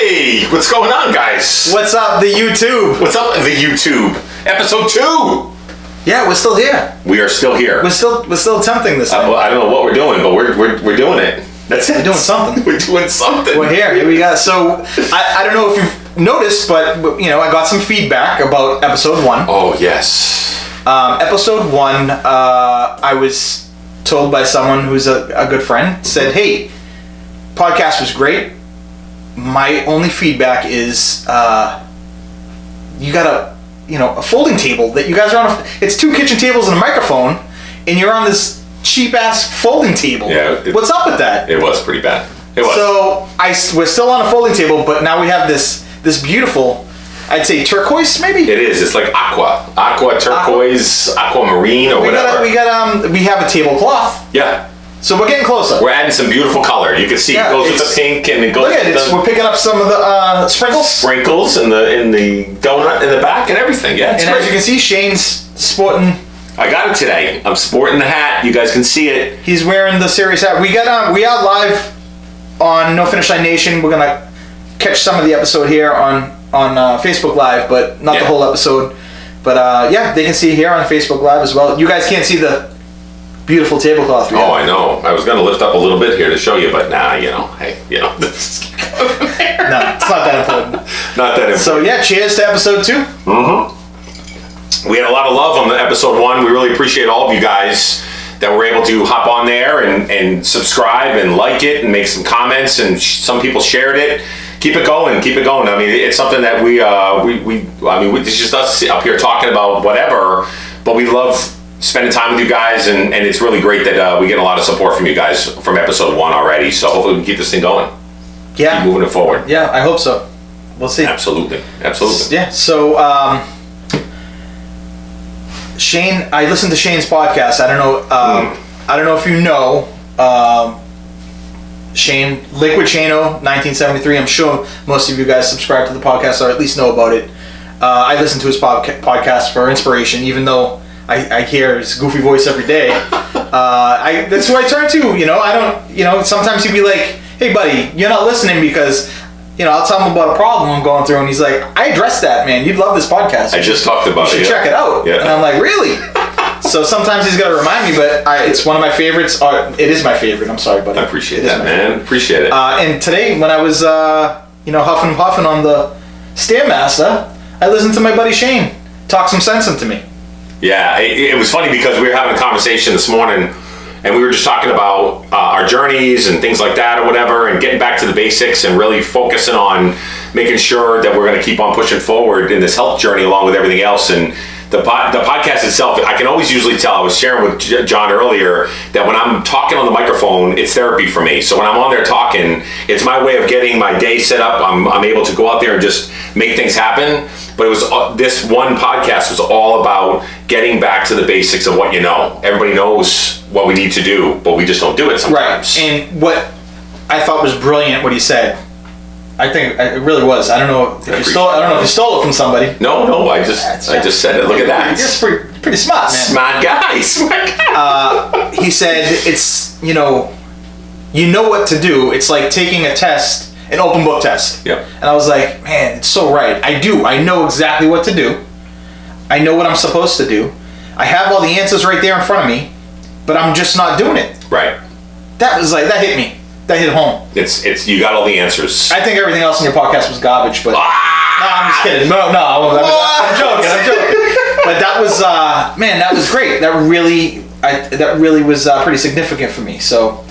Hey, what's going on, guys? What's up, the YouTube? What's up, the YouTube? Episode 2. Yeah, we're still here. We are still here. We're still attempting this thing. Well, I don't know what we're doing, but we're doing it. That's it. We're doing something. We're doing something. We're here. Here we go. So I don't know if you've noticed, but I got some feedback about episode 1. Oh yes. Episode 1, I was told by someone who's a good friend, said, "Hey, podcast was great. My only feedback is you got a folding table that you guys are on. It's 2 kitchen tables and a microphone, and you're on this cheap ass folding table. Yeah. What's up with that?" It was pretty bad. It was. So we're still on a folding table, but now we have this beautiful, I'd say turquoise, maybe. It is. It's like aqua turquoise, aquamarine, or whatever. We have a tablecloth. Yeah. So we're getting closer. We're adding some beautiful color. You can see it goes with the pink, and it goes. Look at it. We're picking up some of the sprinkles. Sprinkles in the donut in the back and everything. Yeah. And as you can see, Shane's sporting. I got it today. I'm sporting the hat. You guys can see it. He's wearing the Sirius hat. We are live on No Finish Line Nation. We're gonna catch some of the episode here on Facebook Live, but not the whole episode. But yeah, they can see here on Facebook Live as well. You guys can't see the beautiful tablecloth. Oh, I know. I was gonna lift up a little bit here to show you, but nah, hey, no, it's not that important. Not that important. So yeah, cheers to episode 2. We had a lot of love on the episode 1. We really appreciate all of you guys that were able to hop on there and subscribe and like it and make some comments, and some people shared it. Keep it going. Keep it going. I mean, it's something that it's just us up here talking about whatever, but we love spending time with you guys, and it's really great that we get a lot of support from you guys from episode 1 already. So hopefully we can keep this thing going. Yeah. Keep moving it forward. Yeah, I hope so. We'll see. Absolutely. Yeah. So Shane, I listened to Shane's podcast. I don't know if you know Shane, Liquid Shano 1973. I'm sure most of you guys subscribe to the podcast or at least know about it. I listen to his podcast for inspiration, even though I hear his goofy voice every day. That's who I turn to. I don't. Sometimes he'd be like, "Hey, buddy, you're not listening because." I'll tell him about a problem I'm going through, and he's like, "I addressed that, man. You'd love this podcast. I just talked about it. You should check it out." Yeah. And I'm like, "Really?" So sometimes he's got to remind me, but it's one of my favorites. It is my favorite. I'm sorry, buddy. I appreciate that, man. Appreciate it. And today, when I was, huffing and puffing on the Stairmaster, I listened to my buddy Shane talk some sense into me. Yeah, it was funny because we were having a conversation this morning, and we were just talking about our journeys and things like that or whatever, and getting back to the basics and really focusing on making sure that we're going to keep on pushing forward in this health journey along with everything else. And the podcast itself, I can always usually tell. I was sharing with John earlier that when I'm talking on the microphone, it's therapy for me. So when I'm on there talking, it's my way of getting my day set up. I'm able to go out there and just make things happen. But it was this one podcast was all about getting back to the basics of what you know. Everybody knows what we need to do, but we just don't do it sometimes. Right. And what I thought was brilliant, what he said. I think it really was. I don't know if you stole it from somebody. No. I just said it. Look at that. You're pretty smart, man. Smart guy. He said it's you know what to do. It's like taking a test, an open book test. Yep. And I was like, man, it's so right. I do. I know exactly what to do. I know what I'm supposed to do. I have all the answers right there in front of me, but I'm just not doing it. Right. That hit me. That hit home. It's you got all the answers. I think everything else in your podcast was garbage, but no, I'm just kidding. No, I'm joking. But that was that was great. That really was pretty significant for me. So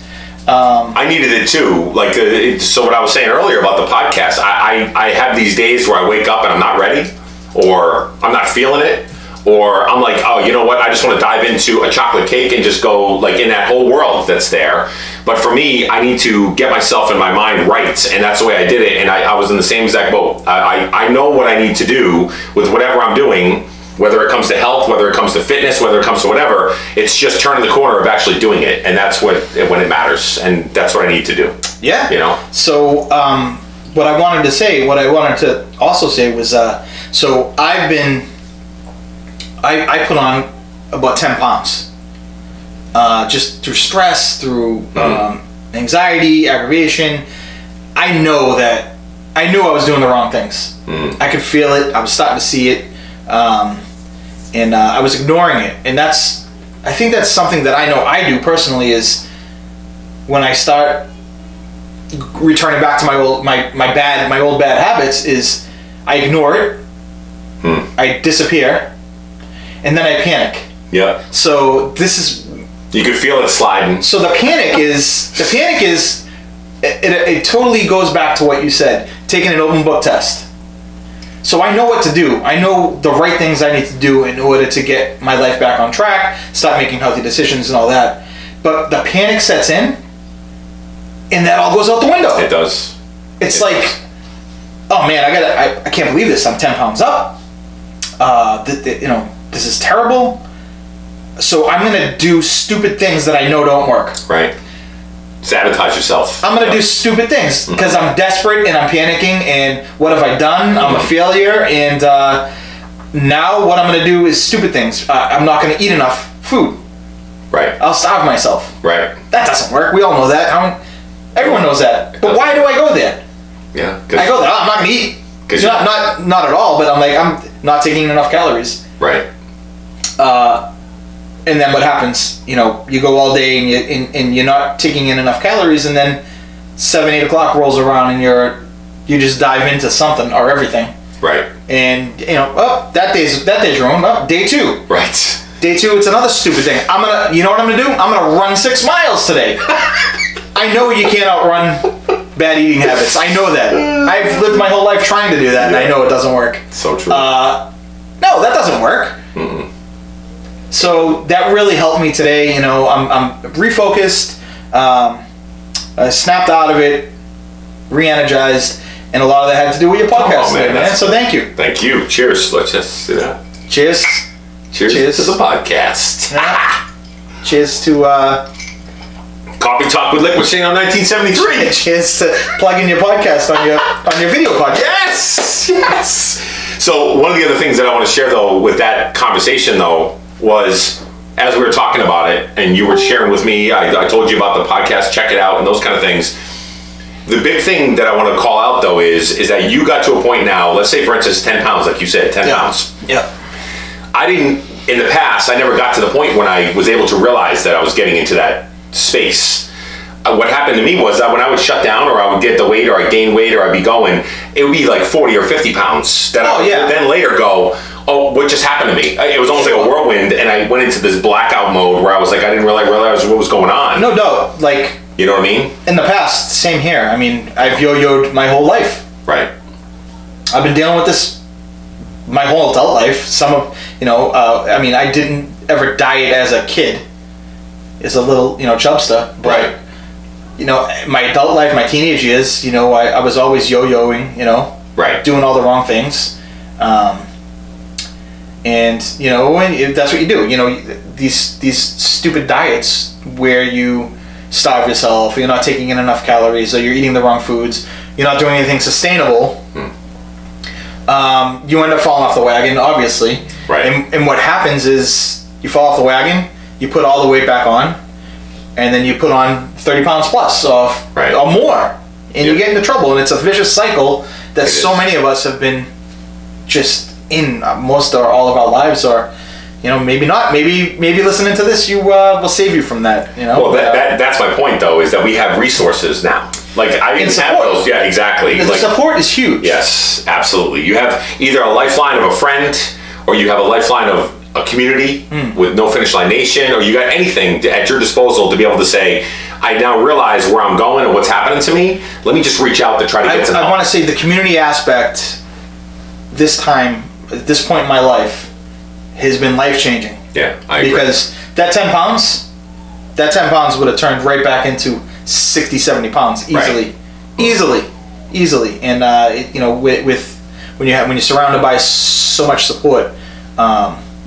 I needed it too. Like so, what I was saying earlier about the podcast, I have these days where I wake up and I'm not ready, or I'm not feeling it, or I'm like, oh, you know what? I just want to dive into a chocolate cake and just go like in that whole world that's there. But for me, I need to get myself in my mind right, and that's the way I did it. And I was in the same exact boat. I know what I need to do with whatever I'm doing, whether it comes to health, whether it comes to fitness, whether it comes to whatever. It's just turning the corner of actually doing it, and that's when it matters, and that's what I need to do. Yeah. So what I wanted to also say was, so I put on about 10 pounds. Just through stress, through anxiety, aggravation. I know that I knew I was doing the wrong things. I could feel it. I was starting to see it, and I was ignoring it. And I think that's something that I know I do personally is when I start returning back to my old bad habits is I ignore it, I disappear, and then I panic. Yeah. So this is. You could feel it sliding. So the panic is it totally goes back to what you said, taking an open book test. So I know what to do. I know the right things I need to do in order to get my life back on track, start making healthy decisions and all that. But the panic sets in, and that all goes out the window. It does. It's like, oh man, I can't believe this. I'm 10 pounds up. This is terrible. So I'm gonna do stupid things that I know don't work. Right. Sabotage yourself. I'm gonna do stupid things because I'm desperate and I'm panicking. And what have I done? I'm a failure. And now what I'm gonna do is stupid things. I'm not gonna eat enough food. Right. I'll starve myself. Right. That doesn't work. We all know that. Everyone knows that. But why do I go there? Yeah. I go there. I'm not gonna eat. Not at all. But I'm not taking enough calories. Right. And then what happens? You go all day and you're not taking in enough calories, and then 7, 8 o'clock rolls around and you just dive into something or everything. Right. And that day's ruined. Day 2. Right. Day 2, it's another stupid thing. You know what I'm gonna do? I'm gonna run 6 miles today. I know you can't outrun bad eating habits. I know that. I've lived my whole life trying to do that, and I know it doesn't work. So true. No, that doesn't work. So that really helped me today. I'm refocused, snapped out of it, re-energized, and a lot of that had to do with your podcast today, man. So thank you. Thank you. Cheers. Let's just do that. Cheers. Cheers to the podcast. Yeah. Cheers to Coffee Talk with Liquid Shane on 1973. Cheers to plugging your podcast on your video podcast. Yes. So one of the other things that I want to share though with that conversation though was, as we were talking about it and you were sharing with me, I told you about the podcast, check it out and those kind of things. The big thing that I want to call out though is that you got to a point now, let's say for instance 10 pounds, like you said, 10 pounds. Yeah. In the past, I never got to the point when I was able to realize that I was getting into that space. What happened to me was that when I would shut down or I would get the weight or I'd gain weight or I'd be going, it would be like 40 or 50 pounds. That I would then later go, oh, what just happened to me? It was almost like a whirlwind, and I went into this blackout mode where I was like, I didn't realize what was going on. No doubt. Like, you know what I mean? In the past, same here. I mean, I've yo-yoed my whole life. Right. I've been dealing with this my whole adult life. I didn't ever diet as a kid. It's a little, chubster. But, right. My adult life, my teenage years, I was always yo-yoing, right, doing all the wrong things. And that's what you do. These stupid diets where you starve yourself, you're not taking in enough calories, or you're eating the wrong foods, you're not doing anything sustainable. You end up falling off the wagon, obviously. Right. And what happens is you fall off the wagon, you put all the weight back on, and then you put on 30 pounds plus or more, and you get into trouble. And it's a vicious cycle that so many of us have been just in most or all of our lives, or maybe not. Maybe listening to this, will save you from that. Well, that's my point though, is that we have resources now. Like I didn't have those. Yeah, exactly. The support is huge. Yes, absolutely. You have either a lifeline of a friend, or you have a lifeline of a community with No Finish Line Nation, or you got anything at your disposal to be able to say, I now realize where I'm going and what's happening to me. Let me just reach out to try to get some help. I want to say the community aspect this time, at this point in my life, has been life-changing. Yeah, I agree. Because that 10 pounds would have turned right back into 60, 70 pounds easily. Right. Easily. And with when you're surrounded by so much support,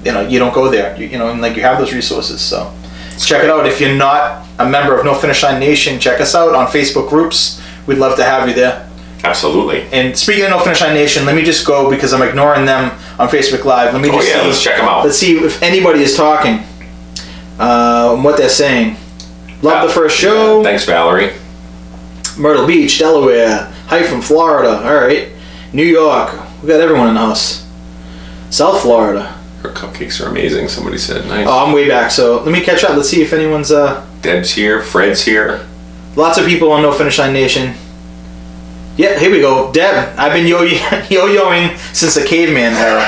you don't go there. You have those resources. So check it out. If you're not a member of No Finish Line Nation, check us out on Facebook groups. We'd love to have you there. Absolutely. And speaking of No Finish Line Nation, let me just go, because I'm ignoring them on Facebook Live. Let me just see. Let's check them out. Let's see if anybody is talking. What they're saying. Love the first show. Thanks, Valerie. Myrtle Beach, Delaware. Hi from Florida. All right. New York. We got everyone in the house. South Florida. Her cupcakes are amazing. Somebody said nice. Oh, I'm way back. So let me catch up. Let's see if anyone's. Deb's here. Fred's here. Lots of people on No Finish Line Nation. Yeah, here we go. Deb, I've been yo-yoing since the caveman era.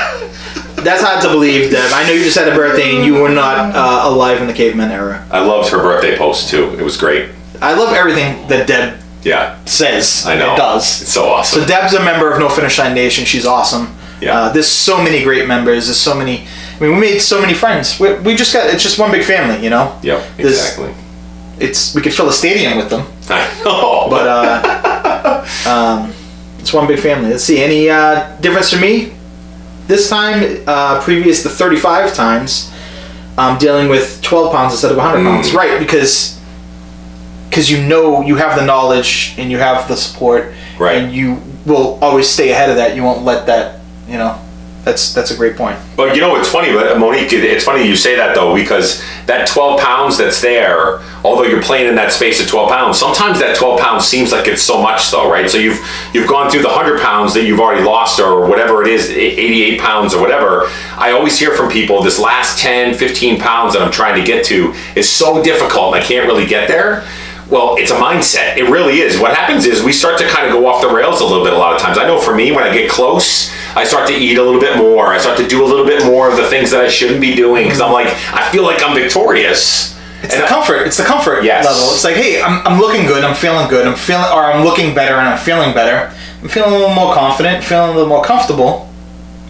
That's hard to believe, Deb. I know you just had a birthday and you were not alive in the caveman era. I loved her birthday post too. It was great. I love everything that Deb says. I know. It does. It's so awesome. So Deb's a member of No Finish Line Nation. She's awesome. Yeah. There's so many great members. There's so many. I mean, we made so many friends. We just got. It's just one big family, you know. Yep. Exactly. We could fill a stadium with them. I know. But it's one big family. Let's see. Any difference for me? This time, previous to 35 times, I'm dealing with 12 pounds instead of 100 pounds. Right, because you know you have the knowledge and you have the support. Right. And you will always stay ahead of that. You won't let that, you know. That's a great point. But you know, it's funny, but Monique, it's funny you say that though, because that 12 pounds that's there, although you're playing in that space of 12 pounds, sometimes that 12 pounds seems like it's so much though, right? So you've gone through the 100 pounds that you've already lost or whatever it is, 88 pounds or whatever. I always hear from people, this last 10, 15 pounds that I'm trying to get to is so difficult and I can't really get there. Well, it's a mindset. It really is. What happens is we start to kind of go off the rails a little bit a lot of times. I know for me, when I get close, I start to eat a little bit more. I start to do a little bit more of the things that I shouldn't be doing because I'm like, I feel like I'm victorious. It's the comfort. It's the comfort Yes. level. It's like, hey, I'm looking good. I'm feeling good. I'm looking better and I'm feeling better. I'm feeling a little more confident. Feeling a little more comfortable.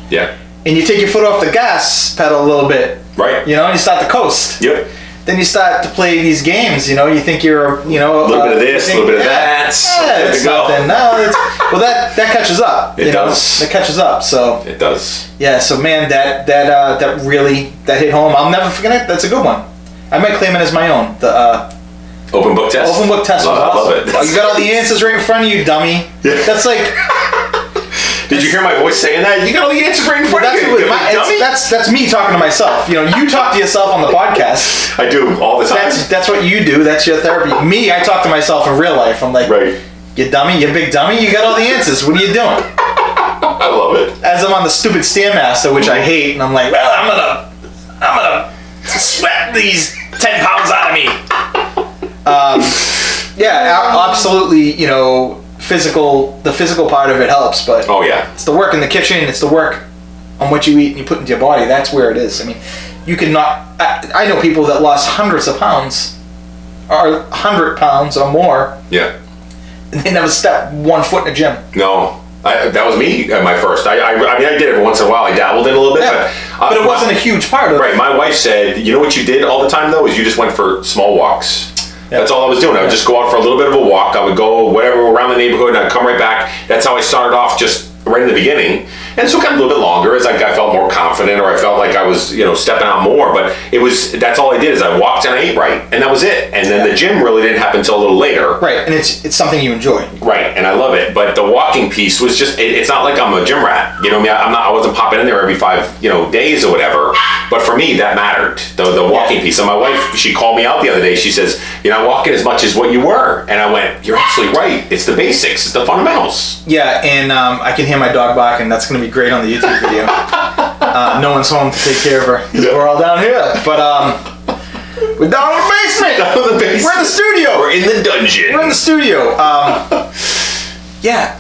Yeah. And you take your foot off the gas pedal a little bit. Right. You know, and you start to coast. Yep. Then you start to play these games, you know, you think you're, you know... A little bit of this, a little bit of that. Yeah, it's nothing. No, well, that catches up. It does. That catches up, so... It does. Yeah, so man, that really hit home. I'll never forget it. That's a good one. I might claim it as my own. The Open book test? Open book test was awesome. I love it. Oh, you got all the answers right in front of you, dummy. Yeah. That's like... Did you hear my voice saying that? You got all the answers right in front of you. That's me talking to myself. You know, you talk to yourself on the podcast. I do all the time. That's what you do. That's your therapy. Me, I talk to myself in real life. I'm like, right. You dummy, you big dummy. You got all the answers. What are you doing? I love it. As I'm on the stupid Stairmaster, which I hate, and I'm like, well, I'm gonna sweat these 10 pounds out of me. Yeah, absolutely. You know. The physical part of it helps, but oh yeah, it's the work in the kitchen, it's the work on what you eat and you put into your body. That's where it is. I mean, you could not. I know people that lost hundreds of pounds, or 100 pounds or more. Yeah, and they never stepped one foot in a gym. No, that was me at my first. I mean, I did it every once in a while. I dabbled in a little bit, but it wasn't a huge part of it. Right. My wife said, you know what you did all the time though is you just went for small walks. Yep. That's all I was doing. I would just go out for a little bit of a walk. I would go whatever around the neighborhood and I'd come right back. That's how I started off just right in the beginning. And so it got a little bit longer as I felt more confident or I felt like I was, you know, stepping out more. But that's all I did is I walked and I ate right. And that was it. And then the gym really didn't happen until a little later. Right. And it's something you enjoy. Right. And I love it. But the walking piece was just, it's not like I'm a gym rat. You know what I mean? I wasn't popping in there every 5, days or whatever. But for me, that mattered. The walking piece. And my wife, she called me out the other day. She says, you're not walking as much as what you were. And I went, you're absolutely right. It's the basics. It's the fundamentals. Yeah. And I can hear my dog barking. That's going to be great on the YouTube video. No one's home to take care of her because we're all down here. But we're down in the basement. We're in the studio. We're in the dungeon. We're in the studio. Yeah,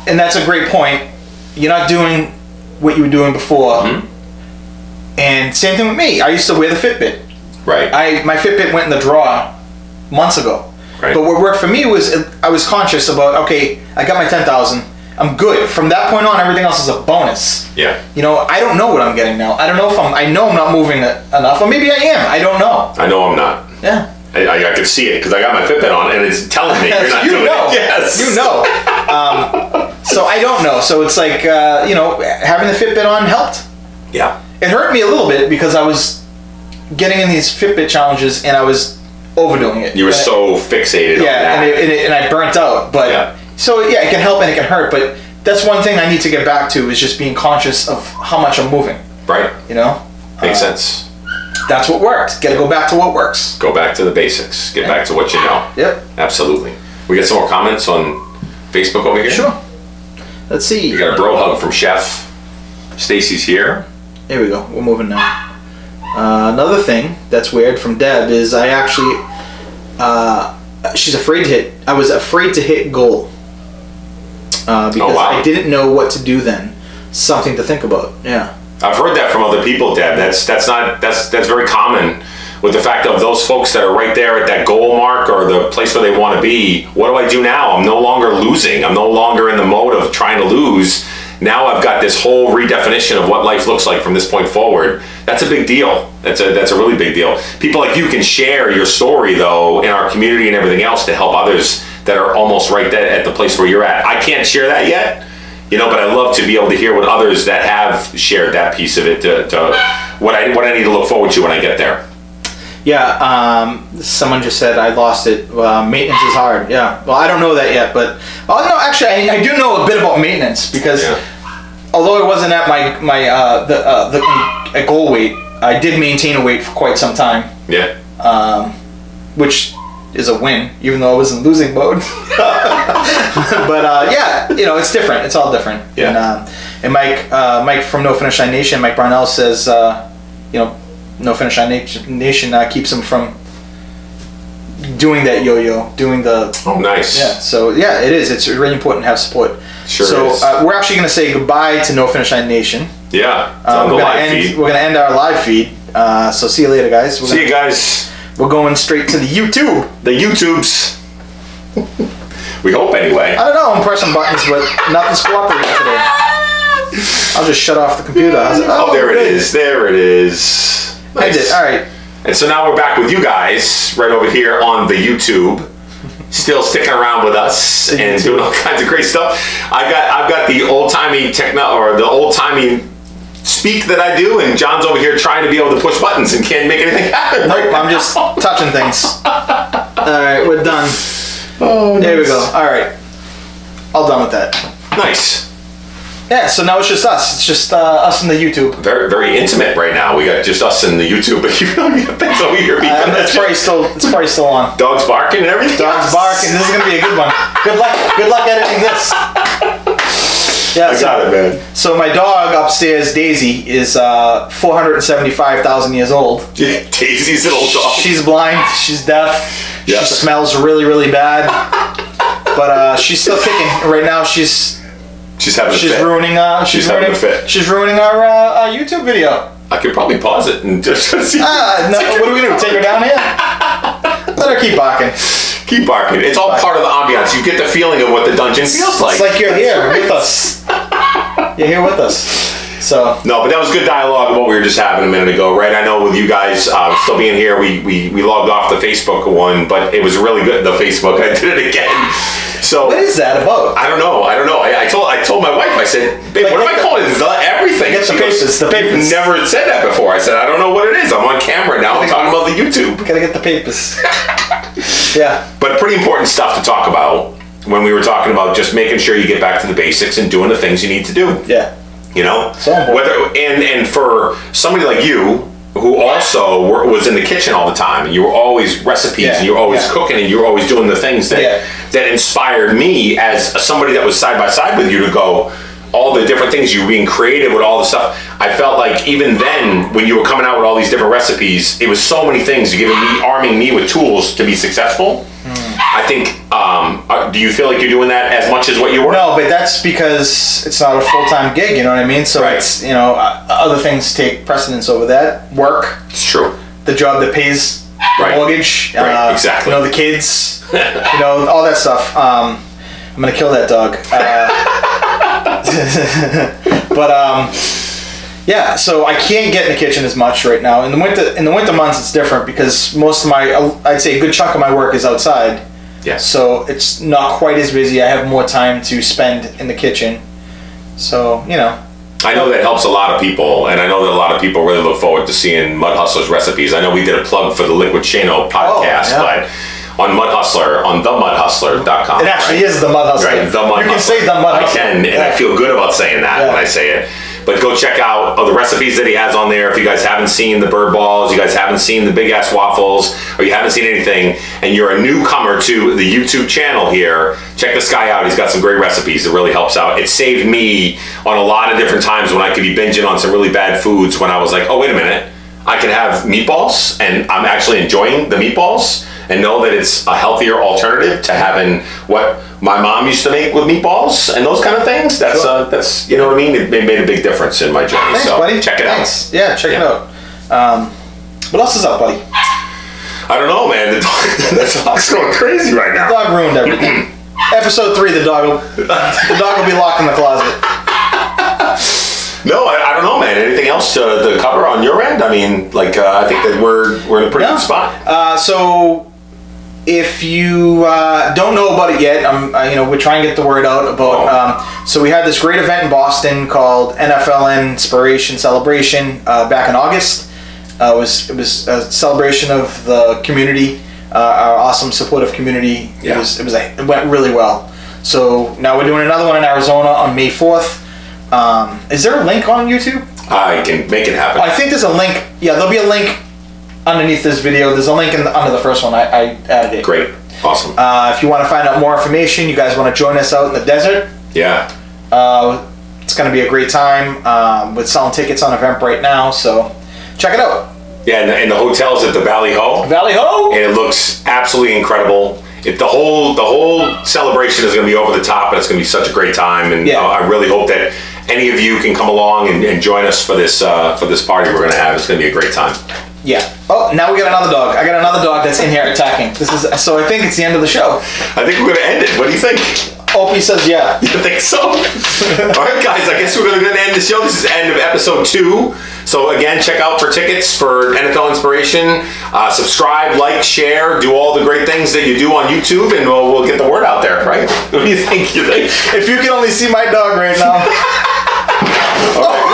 and that's a great point. You're not doing what you were doing before. Mm-hmm. And same thing with me. I used to wear the Fitbit. Right. My Fitbit went in the drawer months ago. Right. But what worked for me was I was conscious about, okay, I got my 10,000. I'm good. From that point on, everything else is a bonus. Yeah. I don't know what I'm getting now. I don't know if I know I'm not moving enough, or maybe I am. I don't know. I know I'm not. Yeah. I can see it because I got my Fitbit on and it's telling me you're not doing it. Yes. You know. So I don't know. So it's like, having the Fitbit on helped. Yeah. It hurt me a little bit because I was getting in these Fitbit challenges and I was overdoing it. You were so fixated on that. And I burnt out. But so it can help and it can hurt. But that's one thing I need to get back to is just being conscious of how much I'm moving. Right. Makes sense. That's what worked. Got to go back to what works. Go back to the basics. Get back to what you know. Yep. Absolutely. We get some more comments on Facebook over here? Sure. Let's see. You got a bro hug from Chef. Stacy's here. Here we go. We're moving now. Another thing that's weird from Deb is I actually, she's afraid to hit. I was afraid to hit goal because I didn't know what to do then. Something to think about. Yeah. I've heard that from other people, Deb. That's very common with the fact of those folks that are right there at that goal mark or the place where they want to be. What do I do now? I'm no longer losing. I'm no longer in the mode of trying to lose. Now I've got this whole redefinition of what life looks like from this point forward. That's a big deal. That's a really big deal. People like you can share your story, though, in our community and everything else to help others that are almost right there at the place where you're at. I can't share that yet, you know, but I love to be able to hear what others that have shared that piece of it to what I need to look forward to when I get there. Yeah, someone just said I lost it. Maintenance is hard. Yeah, well, I don't know that yet, but no, actually, I do know a bit about maintenance because although I wasn't at my goal weight, I did maintain a weight for quite some time. Yeah. Which is a win, even though I was in losing mode. But yeah, you know, it's different. It's all different. Yeah. And Mike from No Finish Line Nation, Mike Brownell says, you know, No Finish Line Nation keeps him from doing that yo-yo, doing the... Oh, nice. Yeah, so yeah, it is. It's really important to have support. Sure so is. We're actually going to say goodbye to No Finish Line Nation. Yeah, it's on the live feed. We're going to end our live feed. So see you later, guys. See you guys. We're going straight to the YouTube. The YouTubes. We hope, anyway. I don't know. I'm pressing buttons, but nothing's cooperating today. I'll just shut off the computer. Oh, there it is. There it is. Nice. I did. All right. And so now we're back with you guys right over here on the YouTube. Still sticking around with us and doing all kinds of great stuff. I've got the old-timey the old-timey speak that I do, and John's over here trying to be able to push buttons and can't make anything happen. Nope, I'm just touching things. All right, we're done. Oh, there we go. All right, all done with that. Nice. Yeah, so now it's just us. It's just us and the YouTube. Very, very intimate right now. We got just us and the YouTube, but you got things over here. It's probably still on. Dogs barking and everything. Dogs barking. This is gonna be a good one. Good luck editing this. Yeah, I got it, man. So my dog upstairs, Daisy, is 475,000 years old. Yeah, Daisy's an old dog. She's blind. She's deaf. Yeah. She smells really, really bad. But she's still kicking. Right now, she's having a fit. Ruining our YouTube video. I could probably pause it and just see. No, what are we gonna do? Take her down here? Let her keep barking. Keep barking. It's all part of the ambiance. You get the feeling of what the dungeon feels like. It's like you're here with us. You're here with us. So no, but that was good dialogue of what we were just having a minute ago, right? I know with you guys still being here, we logged off the Facebook one, but it was really good. The Facebook, I did it again. So what is that about? I don't know. I told my wife. I said, "Babe, what am I calling it? Everything." Get the papers. The papers. You've never said that before. I said, "I don't know what it is. I'm on camera now. I'm talking about the YouTube." Gotta get the papers. Yeah. But pretty important stuff to talk about when we were talking about just making sure you get back to the basics and doing the things you need to do. Yeah. You know, so and for somebody like you who also was in the kitchen all the time, and you were always recipes, and you were always cooking, and you were always doing the things that inspired me as somebody that was side by side with you to go all the different things. You were being creative with all the stuff. I felt like even then, when you were coming out with all these different recipes, it was so many things. You're arming me with tools to be successful. I think, do you feel like you're doing that as much as what you were? No, but that's because it's not a full-time gig, you know what I mean? So it's, you know, other things take precedence over that. Work. It's true. The job that pays the mortgage. Right, exactly. You know, the kids, you know, all that stuff. I'm going to kill that dog. But, yeah, so I can't get in the kitchen as much right now. In the winter months, it's different because most of I'd say a good chunk of my work is outside. Yeah. So it's not quite as busy. I have more time to spend in the kitchen. So, you know. I know that helps a lot of people, and I know that a lot of people really look forward to seeing Mud Hustler's recipes. I know we did a plug for the Liquid Chano podcast, but on Mud Hustler, on themudhustler.com. It actually is The Mud Hustler. Right, The Mud Hustler. You can say The Mud Hustler. I can, and I feel good about saying that when I say it. But go check out the recipes that he has on there. If you guys haven't seen the bird balls, you guys haven't seen the big ass waffles, or you haven't seen anything, and you're a newcomer to the YouTube channel here, check this guy out. He's got some great recipes. It really helps out. It saved me on a lot of different times when I could be binging on some really bad foods, when I was like, oh, wait a minute, I can have meatballs and I'm actually enjoying the meatballs, and know that it's a healthier alternative to having what my mom used to make with meatballs and those kind of things. That's that's, you know what I mean? It made a big difference in my journey. Thanks, so buddy. check it out. Yeah, check it out. What else is up, buddy? I don't know, man. The dog's going crazy right now. The dog ruined everything. Episode 3, the dog will be locked in the closet. No, I don't know, man. Anything else to cover on your end? I mean, like, I think that we're in a pretty good spot. So, if you don't know about it yet, we're trying to get the word out about. So we had this great event in Boston called NFLNspiration Celebration back in August. It was a celebration of the community, our awesome supportive community. Yeah. It went really well. So now we're doing another one in Arizona on May 4th. Is there a link on YouTube? I can make it happen. I think there's a link. Yeah, there'll be a link underneath this video. There's a link under the first one. I added it. Great. Awesome. If you want to find out more information, you guys want to join us out in the desert. Yeah. It's going to be a great time. We're selling tickets on Eventbrite now, so check it out. Yeah, and the hotel's at the Valley Ho. Valley Ho! And it looks absolutely incredible. The whole celebration is going to be over the top, and it's going to be such a great time. And I really hope that any of you can come along and join us for this party we're going to have. It's going to be a great time. Yeah. Oh, now we got another dog. I got another dog that's in here attacking. So I think it's the end of the show. I think we're going to end it. What do you think? Opie says yeah. You think so? All right, guys. I guess we're going to end the show. This is the end of episode 2. So again, check out for tickets for NFL Inspiration. Subscribe, like, share, do all the great things that you do on YouTube, and we'll get the word out there, right? What do you think? If you can only see my dog right now. All right.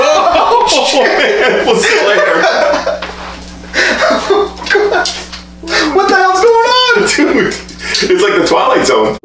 We'll see you later. What the hell's going on? Dude, it's like the Twilight Zone.